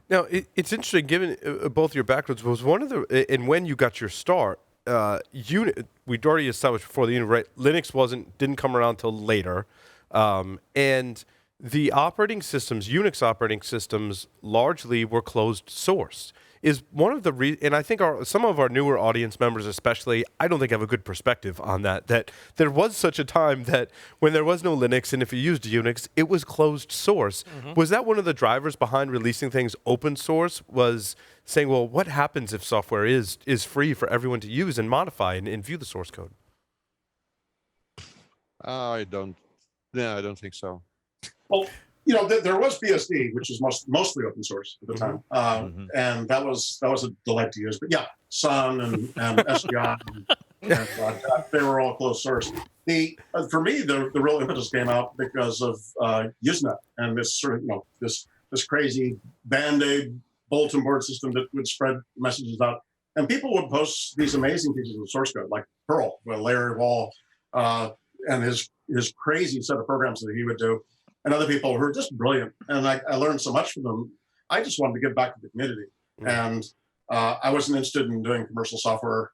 Now, it's interesting, given both your backgrounds, was one of the, and when you got your start, we'd already established before the unit, right? Linux didn't come around till later, and the operating systems, Unix operating systems, largely were closed source. Is one of the and I think some of our newer audience members especially, I don't think have a good perspective on that there was such a time that when there was no Linux, and if you used Unix, it was closed source. Was that one of the drivers behind releasing things open source, was saying, well, what happens if software is free for everyone to use and modify and view the source code? I don't think so. Well, there was BSD, which is mostly open source at the time, and that was a delight to use. But yeah, Sun and SGI, they were all closed source. For me, the real impetus came out because of Usenet and this sort of this crazy Band-Aid bulletin board system that would spread messages out, and people would post these amazing pieces of source code like Perl with Larry Wall and his crazy set of programs that he would do. And other people who are just brilliant. And I learned so much from them. I just wanted to give back to the community. And I wasn't interested in doing commercial software.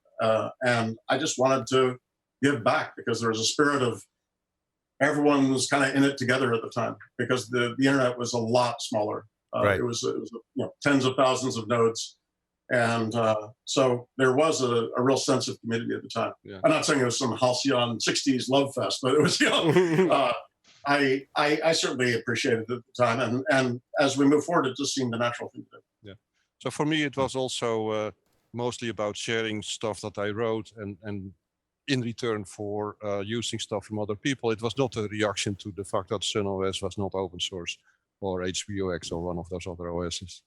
And I just wanted to give back because there was a spirit of everyone was kind of in it together at the time, because the internet was a lot smaller Right. It was tens of thousands of nodes. And so there was a real sense of community at the time. Yeah. I'm not saying it was some halcyon 60s love fest, but it was, I certainly appreciated it at the time. And as we move forward, it just seemed the natural thing to do. Yeah. So for me, it was also mostly about sharing stuff that I wrote and in return for using stuff from other people. It was not a reaction to the fact that SunOS was not open source or HPOX or one of those other OSs.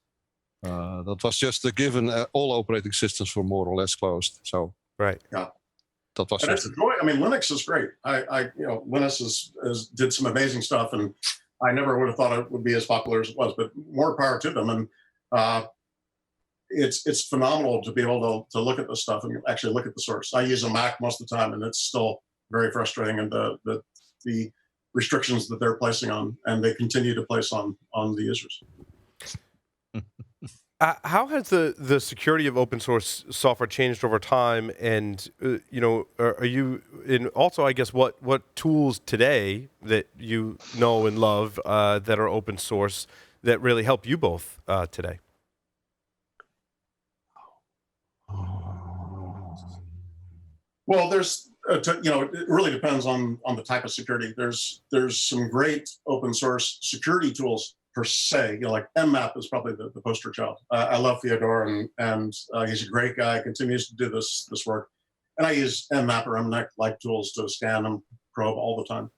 That was just a given. All operating systems were more or less closed. So Right. Yeah. That was and it's a joy. I mean, Linux is great. Linux did some amazing stuff, and I never would have thought it would be as popular as it was. But more power to them, and it's phenomenal to be able to look at this stuff and actually look at the source. I use a Mac most of the time, and it's still very frustrating. And the restrictions that they're placing on, and they continue to place on the users. How has the security of open source software changed over time? And are you in also? I guess what tools today that you know and love that are open source that really help you both today? Well, there's it really depends on the type of security. There's some great open source security tools per se. Like mmap is probably the poster child. I love Theodore, and he's a great guy. Continues to do this work, and I use mmap or mnet like tools to scan and probe all the time.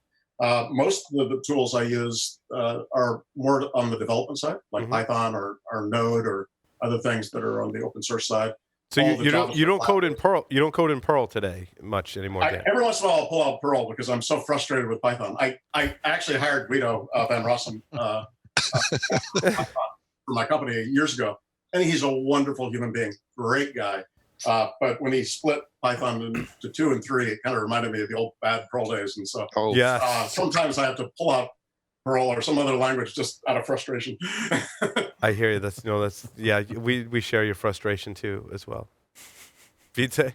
Most of the tools I use are more on the development side, like Python or Node or other things that are on the open source side. So you don't code in Perl. You don't code in Perl today much anymore. Every once in a while, I'll pull out Perl because I'm so frustrated with Python. I actually hired Guido Van Rossum for my company years ago, and he's a wonderful human being, great guy. But when he split Python into 2 and 3, it kind of reminded me of the old bad Perl days, and so sometimes I have to pull out Perl or some other language just out of frustration. I hear you. We share your frustration too as well. Vijay?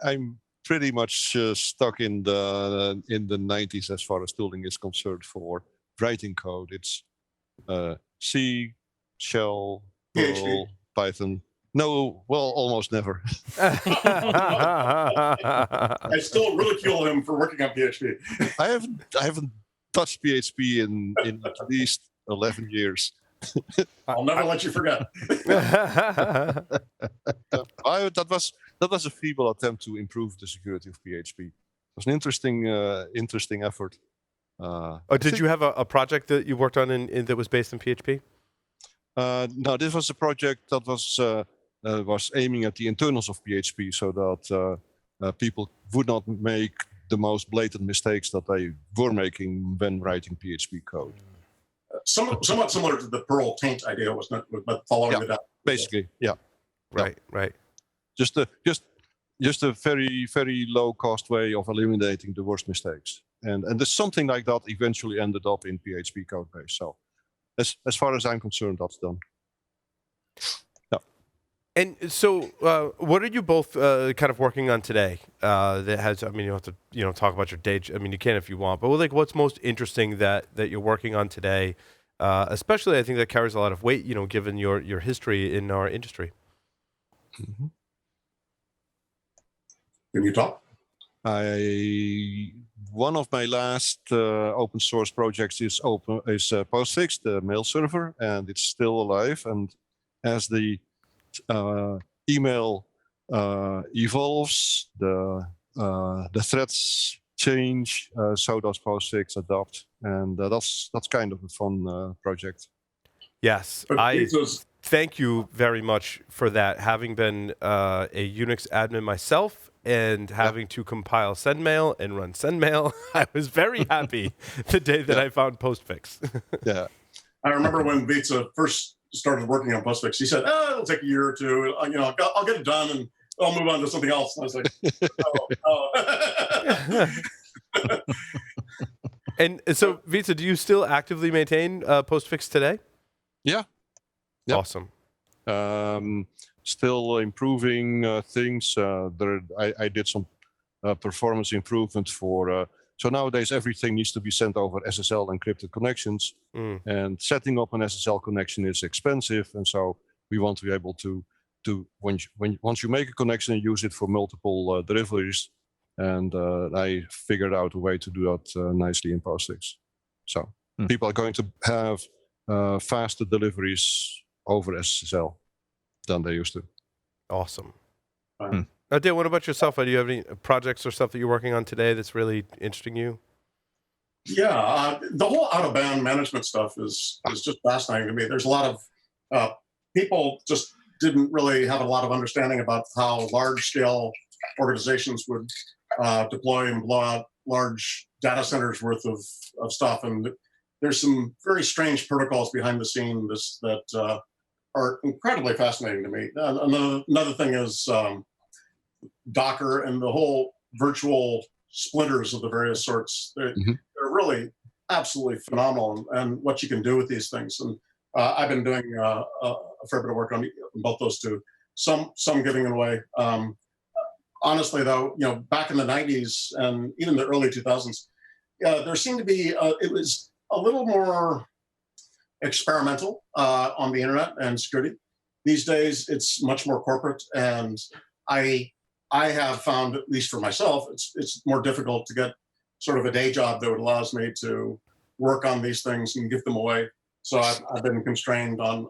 I'm pretty much stuck in the 90s as far as tooling is concerned for writing code. It's C, Shell, Perl, Python. No, well, almost never. I still ridicule him for working on PHP. I haven't touched PHP in at least 11 years. I'll never let you forget. That was a feeble attempt to improve the security of PHP. It was an interesting effort. Did you have a project that you worked on that was based in PHP? No, this was a project that was aiming at the internals of PHP, so that people would not make the most blatant mistakes that they were making when writing PHP code. Somewhat similar to the Perl taint idea, wasn't it? But following it up. Basically, yeah. Right. Just a very, very low cost way of eliminating the worst mistakes. And there's something like that eventually ended up in PHP code base. So as far as I'm concerned, that's done. Yeah. And so, what are you both kind of working on today? That has, I mean, you don't have to, talk about your day. I mean, you can if you want, but like, what's most interesting that you're working on today? Especially, I think that carries a lot of weight, given your history in our industry. Mm-hmm. Can you talk? One of my last open source projects is Postfix, the mail server, and it's still alive. And as the email evolves, the threats change, so does Postfix adapt, and that's kind of a fun project. Yes, thank you very much for that. Having been a Unix admin myself and having to compile sendmail and run sendmail, I was very happy the day that I found Postfix. Yeah, I remember when Wietse first started working on Postfix. He said, "It'll take a year or two. I'll get it done and I'll move on to something else." And I was like, And so, Wietse, do you still actively maintain Postfix today? Yeah. Awesome. Still improving things. I did some performance improvement for So nowadays, everything needs to be sent over SSL encrypted connections, and setting up an SSL connection is expensive. And so we want to be able to once you make a connection, use it for multiple deliveries. And I figured out a way to do that nicely in PostFix. So people are going to have faster deliveries over SSL than they used to. Awesome. Dan, what about yourself? Do you have any projects or stuff that you're working on today that's really interesting you? Yeah, the whole out-of-band management stuff is just fascinating to me. There's a lot of people just didn't really have a lot of understanding about how large-scale organizations would deploy and blow out large data centers worth of stuff. And there's some very strange protocols behind the scenes that are incredibly fascinating to me. Another thing is Docker and the whole virtual splinters of the various sorts. They're really absolutely phenomenal, and what you can do with these things. And I've been doing a fair bit of work on both those two. Some giving it away. Honestly, though, back in the 90s and even the early 2000s, there seemed to be it was a little more experimental on the internet and security. These days, it's much more corporate, and I have found, at least for myself, it's more difficult to get sort of a day job that would allows me to work on these things and give them away. So I've been constrained on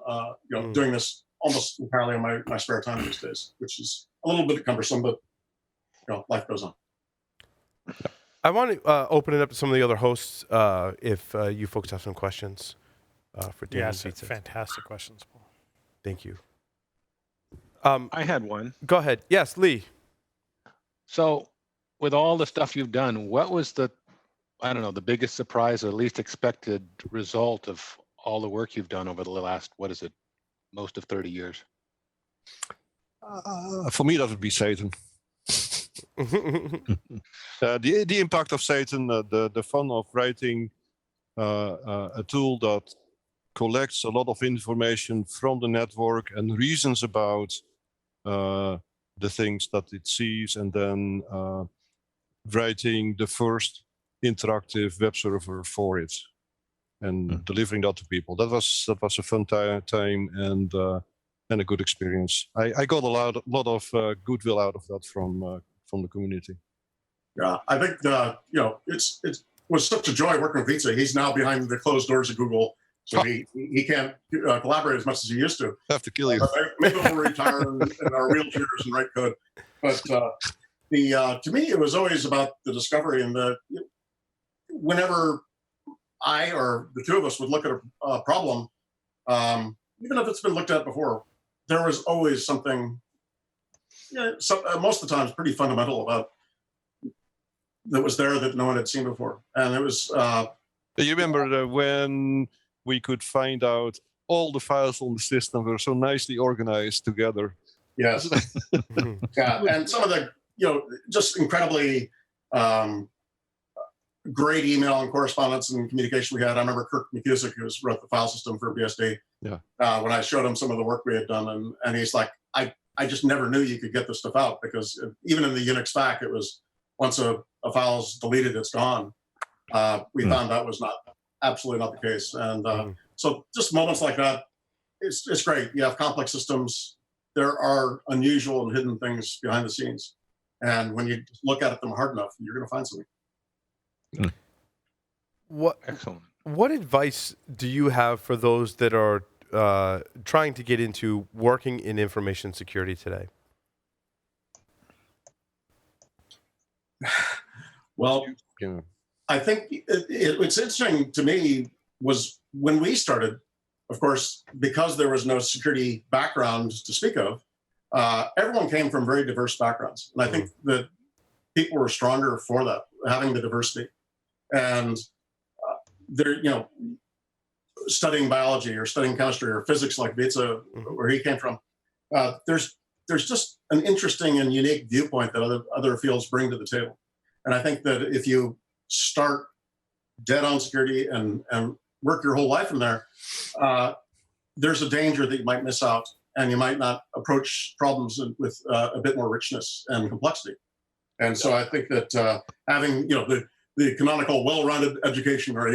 doing this almost entirely in my spare time these days, which is a little bit cumbersome, but life goes on. I want to open it up to some of the other hosts if you folks have some questions for Dan. Yes, fantastic questions, Paul. Thank you. I had one. Go ahead. Yes, Lee. So with all the stuff you've done, what was the biggest surprise or least expected result of all the work you've done over the last, most of 30 years? For me, that would be Satan. The impact of Satan, the fun of writing a tool that collects a lot of information from the network and reasons about the things that it sees, and then writing the first interactive web server for it and delivering that to people. That was a fun time and a good experience. I got a lot of goodwill out of that from the community. Yeah, I think it was such a joy working with Wietse. He's now behind the closed doors of Google, so he can't collaborate as much as he used to. I have to kill you. Maybe we'll retire in our wheelchairs and write code. But to me, it was always about the discovery, and whenever I or the two of us would look at a problem, even if it's been looked at before, there was always something. Most of the times, pretty fundamental about that was there that no one had seen before, and it was. You remember when we could find out all the files on the system were so nicely organized together? Yes. Yeah, and some of the just incredibly great email and correspondence and communication we had. I remember Kirk McCusick, who wrote the file system for BSD. Yeah. When I showed him some of the work we had done, and he's like, I just never knew you could get this stuff out, because even in the Unix stack, it was once a file's deleted, it's gone. We found that was absolutely not the case. And so just moments like that, it's great. You have complex systems. There are unusual and hidden things behind the scenes. And when you look at them hard enough, you're going to find something. Excellent. What advice do you have for those that are trying to get into working in information security today? Well, I think it's interesting to me was when we started, of course, because there was no security background to speak of, everyone came from very diverse backgrounds. And I think that people were stronger for that, having the diversity. And they're, studying biology or studying chemistry or physics like Wietse, where he came from, there's just an interesting and unique viewpoint that other fields bring to the table. And I think that if you start dead on security and work your whole life in there, there's a danger that you might miss out, and you might not approach problems with a bit more richness and complexity. And so I think that having the the canonical well-rounded education, or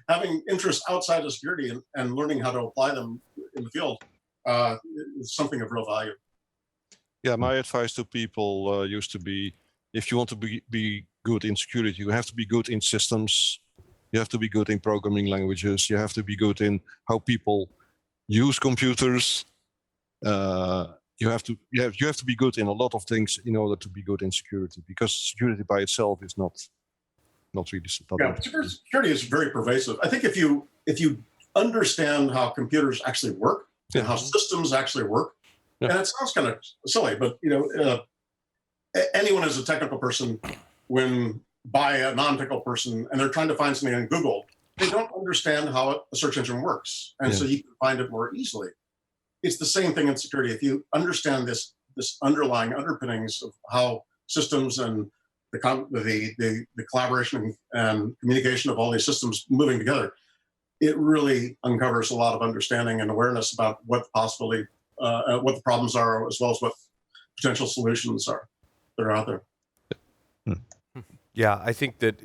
having interests outside of security and learning how to apply them in the field is something of real value. Yeah, my advice to people used to be, if you want to be good in security, you have to be good in systems. You have to be good in programming languages. You have to be good in how people use computers. You have to be good in a lot of things in order to be good in security, because security by itself is not really. Security is very pervasive. I think if you understand how computers actually work and how systems actually work, and it sounds kind of silly, but anyone as a technical person, when by a non-technical person, and they're trying to find something on Google, they don't understand how a search engine works, and so you can find it more easily. It's the same thing in security. If you understand this underlying underpinnings of how systems and the collaboration and communication of all these systems moving together, it really uncovers a lot of understanding and awareness about what the problems are, as well as what potential solutions are that are out there. Yeah, I think that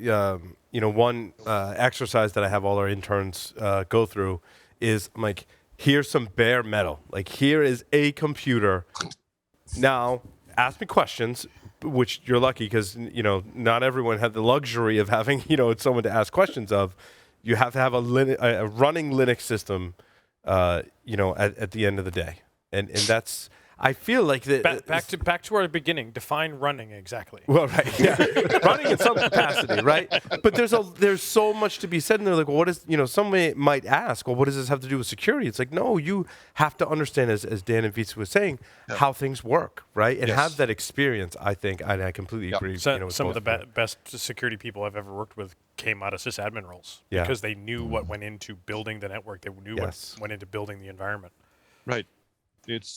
one exercise that I have all our interns go through is, I'm like, here's some bare metal. Like, here is a computer. Now, ask me questions, which you're lucky because, not everyone had the luxury of having, someone to ask questions of. You have to have a running Linux system, at the end of the day. And that's, I feel like that. Back to our beginning. Define running exactly. Well, right, yeah, running in some capacity, right? But there's so much to be said, and they're like, well, what is, somebody might ask, well, what does this have to do with security? It's like, no, you have to understand, as Dan and Wietse was saying, how things work, right? And have that experience. I think, and I completely agree. So, some of the best security people I've ever worked with came out of sysadmin roles because they knew what went into building the network. They knew what went into building the environment. Right.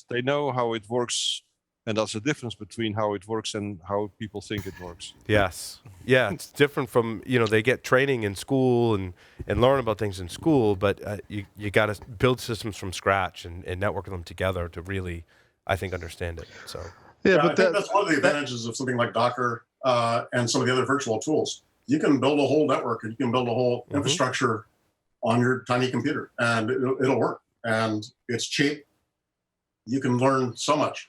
They know how it works, and that's the difference between how it works and how people think it works. Yes. Yeah, it's different from, they get training in school and learn about things in school, but you got to build systems from scratch and network them together to really, I think, understand it. So but I think that's one of the advantages of something like Docker and some of the other virtual tools. You can build a whole network, and you can build a whole infrastructure on your tiny computer, and it'll work. And it's cheap. You can learn so much.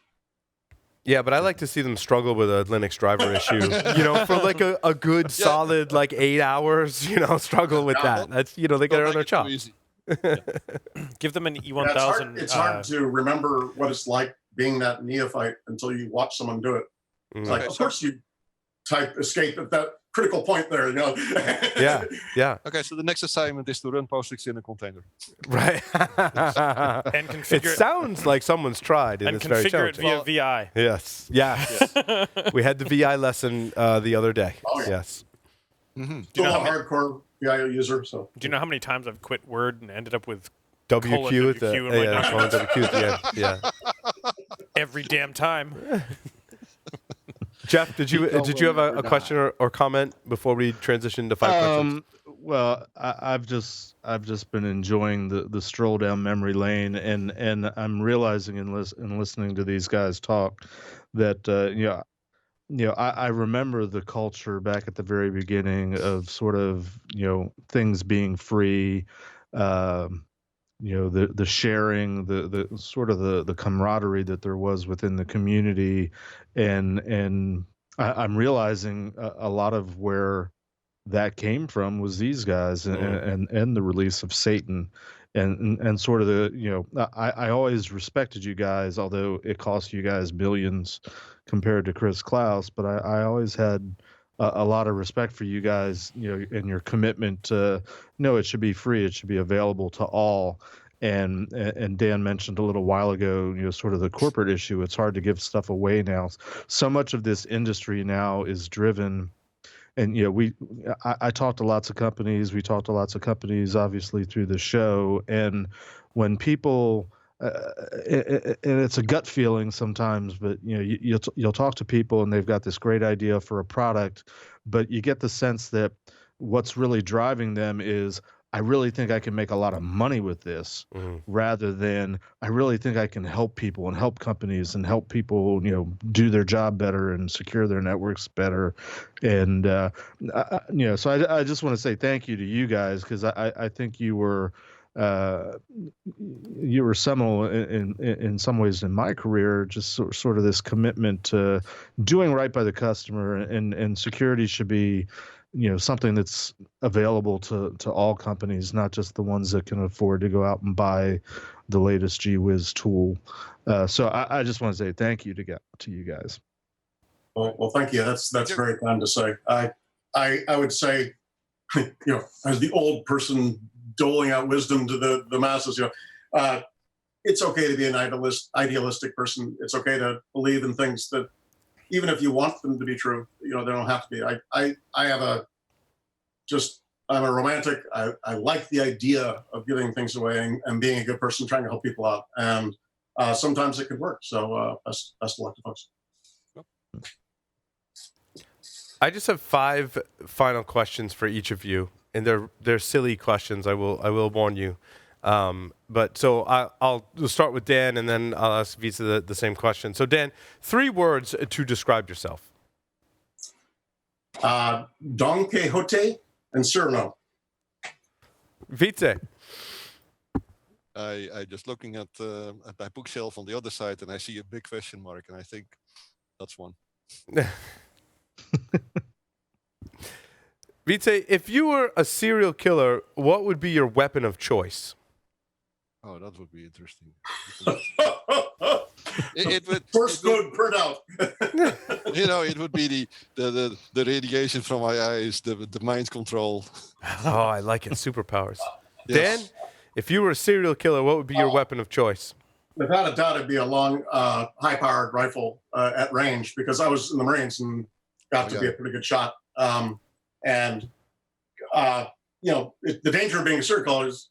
Yeah, but I like to see them struggle with a Linux driver issue, for like a good solid 8 hours, struggle with that. That's, they got to earn their chop. Give them an E1000. It's hard to remember what it's like being that neophyte until you watch someone do it. It's like, of course you type escape at that critical point there, Yeah. Okay, so the next assignment is to run PostFix in a container. Right. And configure it sounds like someone's tried, and it's very challenging. And configure it via VI. Yes. We had the VI lesson the other day. Oh, yeah. Yes. Mm-hmm. Still a hardcore VI user. So. Do you know how many times I've quit Word and ended up with WQ at the end? Yeah. Every damn time. Jeff, did you have a question or comment before we transition to 5 questions? Well, I've just been enjoying the stroll down memory lane, and I'm realizing in listening to these guys talk that I remember the culture back at the very beginning of sort of things being free. The sharing, the sort of the camaraderie that there was within the community, and I'm realizing a lot of where that came from was these guys and the release of Satan, and sort of I always respected you guys, although it cost you guys billions compared to Chris Klaus, but I always had a lot of respect for you guys, and your commitment to, it should be free, it should be available to all. And Dan mentioned a little while ago, sort of the corporate issue. It's hard to give stuff away now. So much of this industry now is driven, and I talked to lots of companies. We talked to lots of companies, obviously, through the show. And when people, and it's a gut feeling sometimes, but you'll talk to people and they've got this great idea for a product, but you get the sense that what's really driving them is, I really think I can make a lot of money with this, rather than I really think I can help people and help companies and help people, do their job better and secure their networks better. And, so I just want to say thank you to you guys, because I think you were seminal in some ways in my career, just sort of this commitment to doing right by the customer, and security should be, something that's available to all companies, not just the ones that can afford to go out and buy the latest Gee Whiz tool. So I just want to say thank you to you guys. Well, thank you. That's very kind to say. I would say, as the old person doling out wisdom to the masses, it's okay to be an idealistic person. It's okay to believe in things that, even if you want them to be true, they don't have to be. I'm a romantic. I like the idea of giving things away and being a good person, trying to help people out. And sometimes it could work. So best of luck to folks. I just have 5 final questions for each of you, and they're silly questions. I will warn you. But so I'll start with Dan, and then I'll ask Wietse the same question. So Dan, 3 words to describe yourself. Don Quixote and Cyrano. Wietse. I just looking at my bookshelf on the other side, and I see a big question mark, and I think that's one. Wietse, if you were a serial killer, what would be your weapon of choice? Oh, that would be interesting. First code printout. It would be the radiation from my eyes, the mind control. Oh, I like it. Superpowers. Yes. Dan, if you were a serial killer, what would be your weapon of choice? Without a doubt, it'd be a long, high-powered rifle at range, because I was in the Marines and got to be a pretty good shot. The danger of being a serial killer is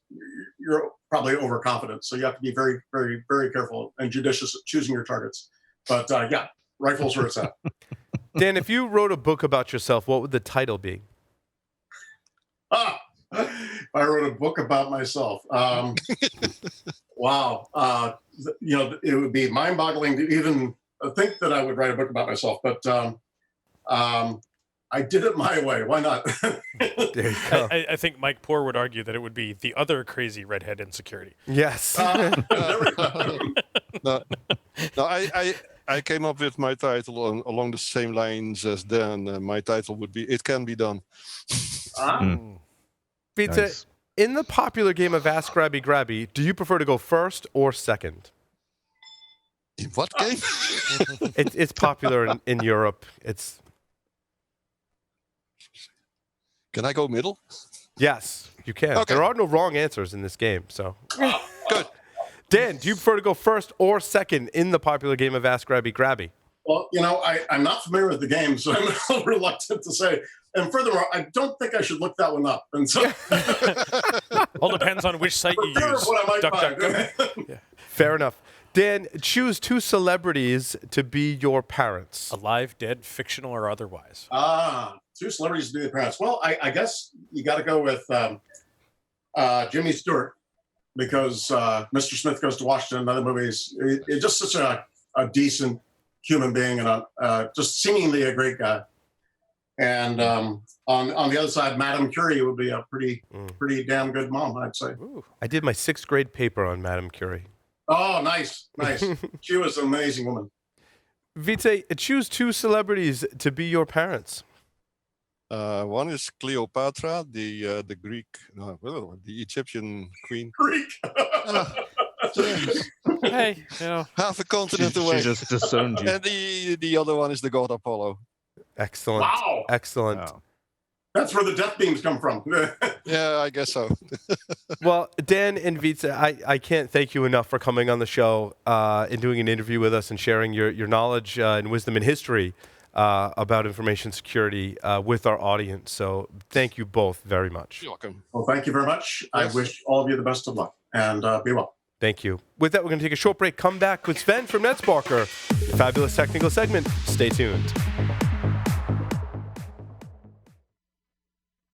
you're probably overconfident. So you have to be very, very, very careful and judicious at choosing your targets. But rifles where it's at. Dan, if you wrote a book about yourself, what would the title be? If I wrote a book about myself, wow. It would be mind-boggling to even think that I would write a book about myself. But I did it my way. Why not? There you go. I think Mike Poor would argue that it would be the other crazy redhead in security. Yes. No, I came up with my title along the same lines as Dan. My title would be "It Can Be Done." Wietse, Nice. in the popular game of Ask Grabby Grabby, do you prefer to go first or second? In what game? It's popular in Europe. Can I go middle? Yes, you can. Okay. There are no wrong answers in this game. So Good. Dan, do you prefer to go first or second in the popular game of Ask Grabby Grabby? Well, I'm not familiar with the game, so I'm a little reluctant to say. And furthermore, I don't think I should look that one up. And so, All depends on which site you use. what I might DuckDuckGo. find. Fair enough. Dan, choose 2 celebrities to be your parents. Alive, dead, fictional, or otherwise. 2 celebrities to be the parents. Well, I guess you got to go with Jimmy Stewart, because Mr. Smith Goes to Washington and other movies. It's just such a decent human being, and just seemingly a great guy. And on the other side, Madame Curie would be a pretty damn good mom, I'd say. Ooh, I did my 6th grade paper on Madame Curie. Oh, nice. She was an amazing woman. Wietse, choose 2 celebrities to be your parents. One is Cleopatra, the Greek, the Egyptian queen. Greek. Hey, Half a continent away. She just disowned you. And the other one is the god Apollo. Excellent. Wow. Excellent. Wow. That's where the death beams come from. Yeah, I guess so. Well, Dan and Wietse, I can't thank you enough for coming on the show and doing an interview with us and sharing your knowledge and wisdom and history about information security with our audience. So thank you both very much. You're welcome. Well, thank you very much. Yes. I wish all of you the best of luck, and be well. Thank you. With that, we're going to take a short break, come back with Sven from NetSparker. Fabulous technical segment. Stay tuned.